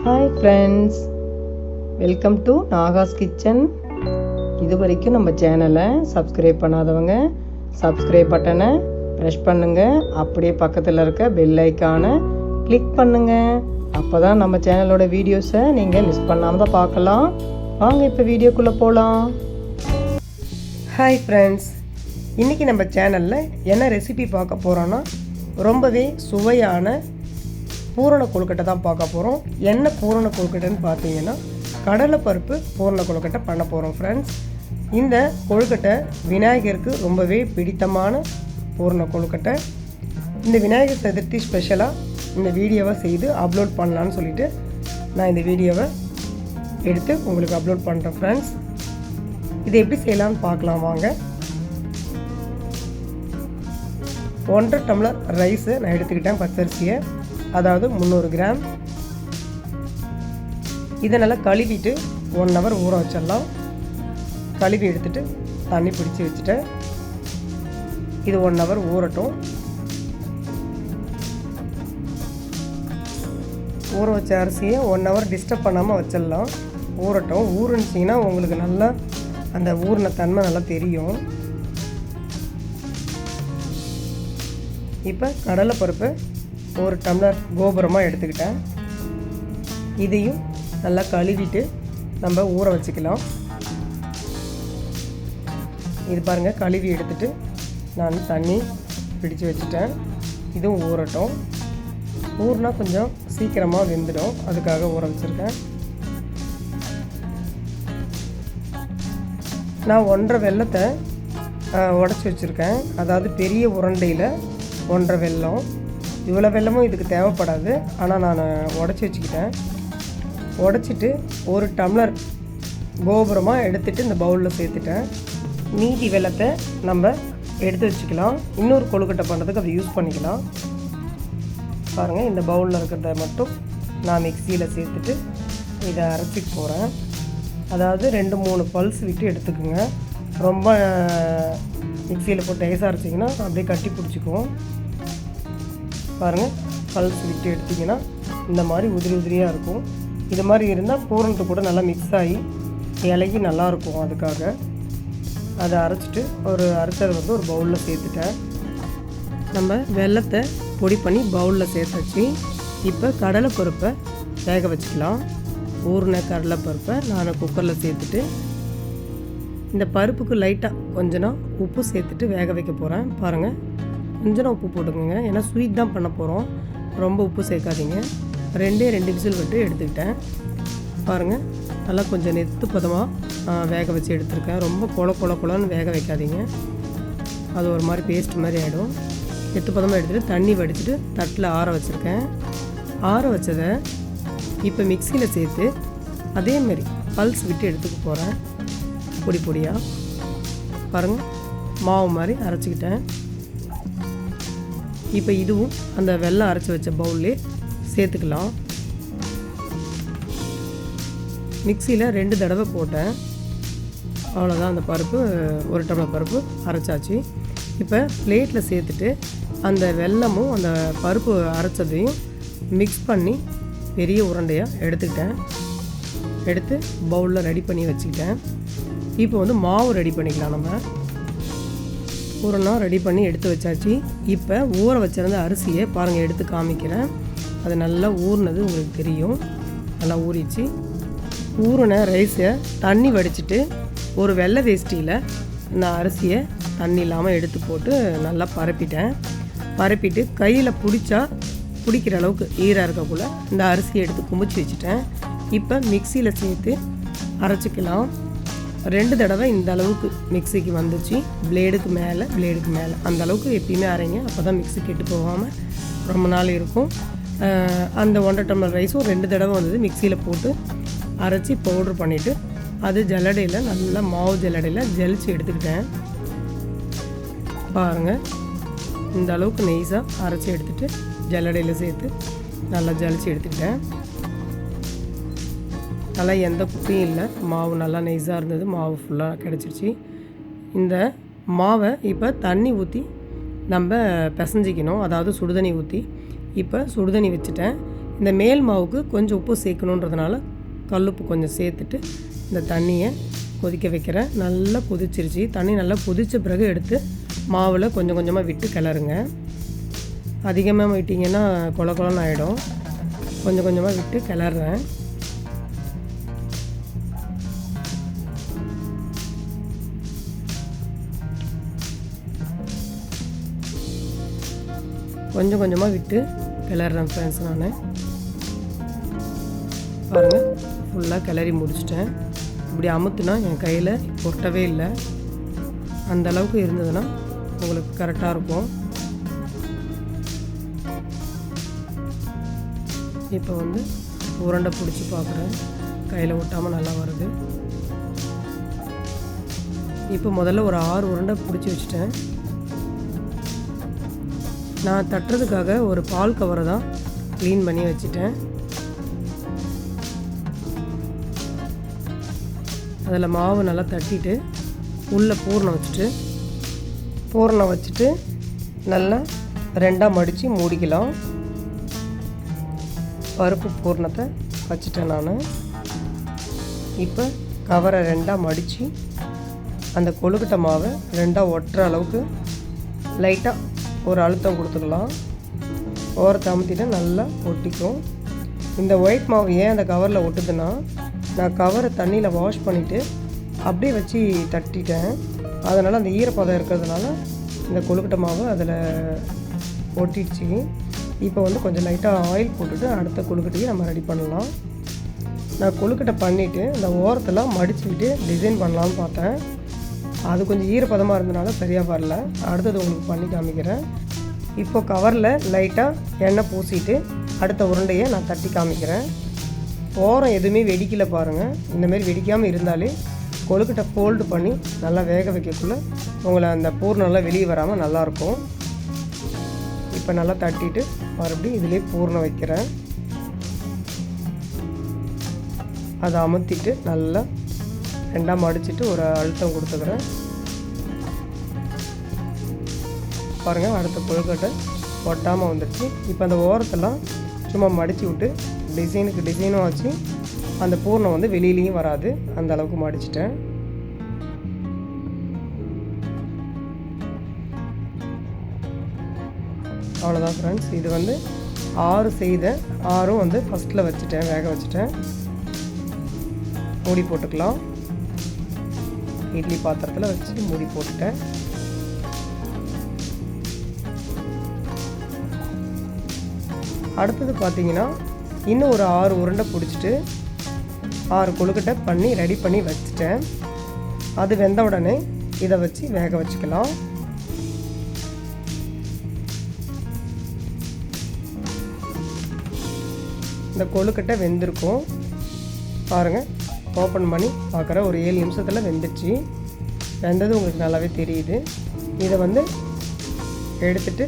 Hi friends, welcome to Nahash kitchen. இது வரைக்கும் நம்ம சேனலை சப்ஸ்கிரைப் பண்ணாதவங்க சப்ஸ்கிரைப் பட்டனை ப்ரெஸ் பண்ணுங்கள். அப்படியே பக்கத்தில் இருக்க பெல் ஐக்கானை கிளிக் பண்ணுங்கள். அப்போ தான் நம்ம சேனலோட வீடியோஸை நீங்கள் மிஸ் பண்ணாமல் தான் பார்க்கலாம். வாங்க இப்போ வீடியோக்குள்ளே போகலாம். ஹாய் ஃப்ரெண்ட்ஸ், இன்றைக்கி நம்ம சேனலில் என்ன ரெசிபி பார்க்க போகிறோன்னா ரொம்பவே சுவையான பூரண கொழுக்கட்டை தான் பார்க்க போகிறோம். என்ன பூரண கொழுக்கட்டைன்னு பார்த்தீங்கன்னா கடலைப்பருப்பு பூரண கொழுக்கட்டை பண்ண போகிறோம் ஃப்ரெண்ட்ஸ். இந்த கொழுக்கட்டை விநாயகருக்கு ரொம்பவே பிடித்தமான பூரண கொழுக்கட்டை. இந்த விநாயகர் சதுர்த்தி ஸ்பெஷலாக இந்த வீடியோவை செய்து அப்லோட் பண்ணலான்னு சொல்லிட்டு நான் இந்த வீடியோவை எடுத்து உங்களுக்கு அப்லோட் பண்ணுறேன் ஃப்ரெண்ட்ஸ். இதை எப்படி செய்யலான்னு பார்க்கலாம் வாங்க. 1.5 டம்ளர் ரைஸு நான் எடுத்துக்கிட்டேன், பச்சரிசியை, அதாவது 300 கிராம். இதை நல்லா கழுவிட்டு 1 ஹவர் ஊற வச்சிடலாம். கழுவி எடுத்துகிட்டு தண்ணி பிடிச்சி வச்சுட்டேன். இது 1 ஹவர் ஊறட்டும். ஊற வச்ச அரிசியை 1 ஹவர் டிஸ்டர்ப் பண்ணாமல் வச்சிடலாம். ஊறட்டும். ஊறுனுச்சிங்கன்னா உங்களுக்கு நல்லா அந்த ஊறின தன்மை நல்லா தெரியும். இப்போ கடலைப்பருப்பு 1 டம்ளர் கோபுரமாக எடுத்துக்கிட்டேன். இதையும் நல்லா கழுவிட்டு நம்ம ஊற வச்சுக்கலாம். இது பாருங்கள், கழுவி எடுத்துகிட்டு நான் தண்ணி பிடிச்சு வச்சுட்டேன். இதுவும் ஊறட்டும். ஊறினா கொஞ்சம் சீக்கிரமாக வெந்துடும், அதுக்காக ஊற வச்சுருக்கேன். நான் 1.5 வெல்லத்தை உடச்சி வச்சுருக்கேன். அதாவது பெரிய உருண்டையில் 1.5 வெல்லம். இவ்வளோ வெல்லமும் இதுக்கு தேவைப்படாது, ஆனால் நான் உடச்சி வச்சுக்கிட்டேன். உடச்சிட்டு 1 டம்ளர் கோபுரமாக எடுத்துகிட்டு இந்த பவுலில் சேர்த்துட்டேன். மீதி வெல்லத்தை நம்ம எடுத்து வச்சுக்கலாம். இன்னொரு கொழுக்கட்டை பண்ணுறதுக்கு அதை யூஸ் பண்ணிக்கலாம். பாருங்கள், இந்த பவுலில் இருக்கிறத மட்டும் நான் மிக்சியில் சேர்த்துட்டு இதை அரைச்சிக்க போகிறேன். அதாவது 2-3 பல்ஸ் விட்டு எடுத்துக்குங்க. ரொம்ப மிக்சியில் போட்டு நைஸாக அரைச்சிங்கன்னா அப்படியே கட்டி பிடிச்சிக்குவோம். பாருங்கள், பல்ஸ் விட்டு எடுத்திங்கன்னா இந்த மாதிரி உதிரி உதிரியாக இருக்கும். இது மாதிரி இருந்தால் பூரணத்து கூட நல்லா மிக்ஸ் ஆகி இலகி நல்லாயிருக்கும். அதுக்காக அதை அரைச்சிட்டு அரைச்சதை ஒரு பவுலில் சேர்த்துட்டேன். நம்ம வெல்லத்தை பொடி பண்ணி பவுலில் சேர்த்தாச்சு. இப்போ கடலைப்பருப்பை வேக வச்சுக்கலாம். ஊறின கடலைப்பருப்பை நான் குக்கரில் சேர்த்துட்டு இந்த பருப்புக்கு லைட்டாக கொஞ்சம் உப்பு சேர்த்துட்டு வேக வைக்க போகிறேன். பாருங்கள், கொஞ்சம் உப்பு போட்டுக்கோங்க, ஏன்னா ஸ்வீட் தான் பண்ண போகிறோம். ரொம்ப உப்பு சேர்க்காதீங்க. 2 விசில் விட்டு எடுத்துக்கிட்டேன். பாருங்கள், நல்லா கொஞ்சம் நெத்து பதமாக வேக வச்சு எடுத்துருக்கேன். ரொம்ப கொலன்னு வேக வைக்காதீங்க, அது ஒரு மாதிரி பேஸ்ட் மாதிரி ஆகிடும். நெத்து பதமாக எடுத்துகிட்டு தண்ணி வடிச்சிட்டு தட்டில் ஆற வச்சுருக்கேன். ஆற வச்சதை இப்போ மிக்சியில் சேர்த்து அதேமாரி பல்ஸ் விட்டு எடுத்துக்க போகிறேன். பொடி பொடியாக பாருங்கள், மாவு மாதிரி அரைச்சிக்கிட்டேன். இப்போ இதுவும் அந்த வெல்லம் அரைச்சி வச்ச பவுல்லே சேர்த்துக்கலாம். மிக்சியில் 2 தடவை போட்டேன். அவ்வளோதான், அந்த பருப்பு 1 டம்ளர் பருப்பு அரைச்சாச்சு. இப்போ பிளேட்டில் சேர்த்துட்டு அந்த வெல்லமும் அந்த பருப்பு அரைச்சதையும் மிக்ஸ் பண்ணி பெரிய உருண்டையாக எடுத்துக்கிட்டேன். எடுத்து பவுலில் ரெடி பண்ணி வச்சுக்கிட்டேன். இப்போ மாவு ரெடி பண்ணிக்கலாம். நம்ம பூரணம் ரெடி பண்ணி எடுத்து வச்சாச்சு. இப்போ ஊற வச்சிருந்த அரிசியை பாருங்கள், எடுத்து காமிக்கிறேன். அது நல்லா ஊறினது உங்களுக்கு தெரியும். நல்லா ஊறிச்சு. ஊறின ரைஸை தண்ணி வடிச்சிட்டு ஒரு வெள்ளை வேஷ்டியில் இந்த அரிசியை தண்ணி இல்லாமல் எடுத்து போட்டு நல்லா பரப்பிட்டேன். பரப்பிட்டு கையில் பிடிக்கிற அளவுக்கு ஈராக இருக்கக்குள்ள இந்த அரிசியை எடுத்து குமிச்சு வச்சுட்டேன். இப்போ மிக்சியில் சேர்த்து அரைச்சிக்கலாம். 2 தடவை இந்த அளவுக்கு மிக்சிக்கு வந்துச்சு. பிளேடுக்கு மேலே அந்த அளவுக்கு எப்பயுமே அரைங்க. அப்போ தான் மிக்சி கெட்டு போகாமல் ரொம்ப நாள் இருக்கும். அந்த 1.5 டம்ளர் ரைஸும் 2 தடவை வந்தது. மிக்சியில் போட்டு அரைச்சி பவுட்ரு பண்ணிவிட்டு அது ஜல்லடையில் நல்லா மாவு ஜல்லடையில் ஜலிச்சு எடுத்துக்கிட்டேன். பாருங்கள், இந்த அளவுக்கு நெய்ஸாக அரைச்சி எடுத்துகிட்டு ஜல்லடையில் சேர்த்து நல்லா ஜலிச்சு எடுத்துக்கிட்டேன். நல்லா எந்த குப்பையும் இல்லை, மாவு நல்லா நைஸாக இருந்தது. மாவு ஃபுல்லாக கிடச்சிருச்சு. இந்த மாவை இப்போ தண்ணி ஊற்றி நம்ம பிசைஞ்சிக்கணும். அதாவது சுடுதண்ணி ஊற்றி இப்போ சுடுதண்ணி வச்சுட்டேன். இந்த மேல் மாவுக்கு கொஞ்சம் உப்பு சேர்க்கணுன்றதுனால கல்லுப்பு கொஞ்சம் சேர்த்துட்டு இந்த தண்ணியை கொதிக்க வைக்கிறேன். நல்லா கொதிச்சிருச்சு. தண்ணி நல்லா கொதித்த பிறகு எடுத்து மாவில் கொஞ்சம் கொஞ்சமாக விட்டு கிளறுங்க. அதிகமாக விட்டிங்கன்னா கொல கொலன்னு ஆகிடும். கொஞ்சம் கொஞ்சமாக விட்டு கிளறுறேன். கொஞ்சம் கொஞ்சமாக விட்டு கிளறுறேன் ஃப்ரெண்ட்ஸ். நான் பாருங்கள் ஃபுல்லாக கிளறி முடிச்சிட்டேன். இப்படி அமுத்துனா என் கையில் ஒட்டவே இல்லை. அந்த அளவுக்கு இருந்ததுன்னா உங்களுக்கு கரெக்டாக இருக்கும். இப்போ வந்து உருண்டை பிடிச்சி பார்க்குறேன். கையில் ஒட்டாமல் நல்லா வருது. இப்போ முதல்ல ஒரு 6 உருண்டை பிடிச்சி வச்சுட்டேன். நான் தட்டுறதுக்காக ஒரு பால் கவரை தான் க்ளீன் பண்ணி வச்சுட்டேன். அதில் மாவு நல்லா தட்டிட்டு உள்ளே பூரணம் வச்சுட்டு நல்லா 2ஆக மடித்து மூடிக்கலாம். பருப்பு பூரணத்தை வச்சுட்டேன் நான். இப்போ கவரை 2ஆக மடித்து அந்த கொழுக்கட்டை மாவை 2ஆக ஒட்டுற அளவுக்கு லைட்டாக ஒரு அழுத்தம் கொடுத்துக்கலாம். ஓரத்தை அமுத்திட்டு நல்லா ஒட்டிக்கும். இந்த ஒயிட் மாவு ஏன் அந்த கவரில் ஒட்டுதுன்னா, நான் கவரை தண்ணியில் வாஷ் பண்ணிவிட்டு அப்படியே வச்சு தட்டிட்டேன். அதனால் அந்த ஈரப்பதம் இருக்கிறதுனால இந்த கொழுக்கட்டை மாவு அதில் ஒட்டிடுச்சு. இப்போ வந்து கொஞ்சம் லைட்டாக ஆயில் போட்டுட்டு அடுத்த கொழுக்கட்டையை நம்ம ரெடி பண்ணலாம். நான் கொழுக்கட்டை பண்ணிவிட்டு இந்த ஓரத்தெல்லாம் மடித்து விட்டு டிசைன் பண்ணலான்னு பார்த்தேன். அது கொஞ்சம் ஈரப்பதமாக இருந்தனால சரியாக வரல. அடுத்தது உங்களுக்கு பண்ணி காமிக்கிறேன். இப்போ கவரில் லைட்டாக எண்ணெய் பூசிட்டு அடுத்த உருண்டையை நான் தட்டி காமிக்கிறேன். ஓரம் எதுவுமே வெடிக்கல பாருங்கள். இந்தமாரி வெடிக்காமல் இருந்தாலே கொழுக்கட்டை ஃபோல்டு பண்ணி நல்லா வேக வைக்கக்குள்ளே உங்களை அந்த பூர்ணம்லாம் வெளியே வராமல் நல்லாயிருக்கும். இப்போ நல்லா தட்டிட்டு மறுபடியும் இதிலே பூர்ணம் வைக்கிறேன். அதை அமுத்திட்டு நல்லா 2ஆக மடிச்சுட்டு ஒரு அழுத்தம் கொடுத்துக்கிறேன். பாருங்கள் அடுத்த கொழுக்கட்டை ஒட்டாமல் வந்துடுச்சு. இப்போ அந்த ஓரத்தெல்லாம் சும்மா மடித்து விட்டு டிசைனும் ஆச்சு. அந்த பூர்ணம் வந்து வெளியிலையும் வராது. அந்த அளவுக்கு மடிச்சிட்டேன். அவ்வளோதான் ஃப்ரெண்ட்ஸ். இது வந்து 6 செய்த 6 வந்து ஃபஸ்ட்டில் வச்சுட்டேன், வேக வச்சுட்டேன். மூடி போட்டுக்கலாம். இட்லி பாத்திரத்தில் வச்சு மூடி போட்டுட்டேன். அடுத்தது பார்த்தீங்கன்னா இன்னும் ஒரு 6 உருண்டை பிடிச்சிட்டு 6 கொழுக்கட்டை பண்ணி ரெடி பண்ணி வச்சுட்டேன். அது வெந்த உடனே இதை வச்சு வேக வச்சுக்கலாம். இந்த கொழுக்கட்டை வெந்திருக்கும் பாருங்கள். ஓப்பன் பண்ணி பார்க்குற ஒரு 7 நிமிஷத்தில் வெந்துச்சு. வெந்தது உங்களுக்கு நல்லாவே தெரியுது. இதை வந்து எடுத்துகிட்டு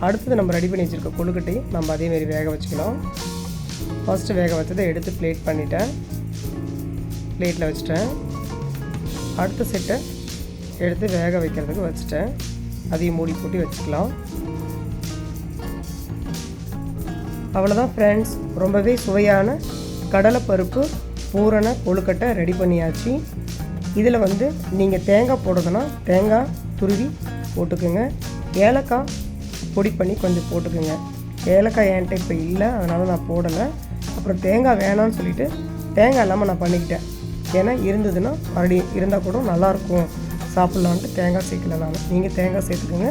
அடுத்தது நம்ம ரெடி பண்ணி வச்சுருக்க கொழுக்கட்டையும் நம்ம அதேமாரி வேக வச்சுக்கலாம். ஃபஸ்ட்டு வேக வச்சதை எடுத்து பிளேட்டில் வச்சுட்டேன். அடுத்த செட்டை எடுத்து வேக வைக்கிறதுக்கு வச்சுட்டேன். அதையும் மூடி போட்டு வச்சுக்கலாம். அவ்வளோதான் ஃப்ரெண்ட்ஸ். ரொம்பவே சுவையான கடலைப்பருப்பு பூரண கொழுக்கட்டை ரெடி பண்ணியாச்சு. இதில் வந்து நீங்கள் தேங்காய் போடுறதுன்னா தேங்காய் துருவி போட்டுக்கோங்க. ஏலக்காய் பொடி பண்ணி கொஞ்சம் போட்டுக்கோங்க. ஏலக்காய் என்கிட்ட இப்போ இல்லை, அதனால் நான் போடலை. அப்புறம் தேங்காய் வேணான்னு சொல்லிவிட்டு தேங்காய் இல்லாமல் நான் பண்ணிக்கிட்டேன். ஏன்னா இருந்ததுன்னா மறுபடியும் இருந்தால் கூட நல்லாயிருக்கும் சாப்பிட்லான்ட்டு தேங்காய் சேர்க்கல நான். நீங்கள் தேங்காய் சேர்த்துக்கோங்க,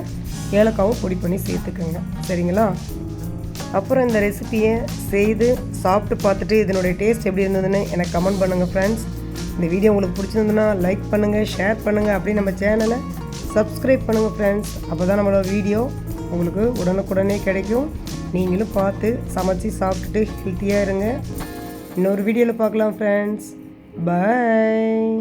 ஏலக்காவும் பொடி பண்ணி சேர்த்துக்கோங்க. சரிங்களா? அப்புறம் இந்த ரெசிப்பியை செய்து சாப்பிட்டு பார்த்துட்டு இதனுடைய டேஸ்ட் எப்படி இருந்ததுன்னு எனக்கு கமெண்ட் பண்ணுங்கள் ஃப்ரெண்ட்ஸ். இந்த வீடியோ உங்களுக்கு பிடிச்சிருந்ததுன்னா லைக் பண்ணுங்கள், ஷேர் பண்ணுங்கள், அப்படியே நம்ம சேனலை சப்ஸ்கிரைப் பண்ணுங்கள் ஃப்ரெண்ட்ஸ். அப்போ தான் நம்மளோட வீடியோ உங்களுக்கு உடனுக்குடனே கிடைக்கும். நீங்களும் பார்த்து சமைச்சி சாப்பிட்டுட்டு ஹெல்த்தியாக இருங்க. இன்னொரு வீடியோவில் பார்க்கலாம் ஃப்ரெண்ட்ஸ். பாய்.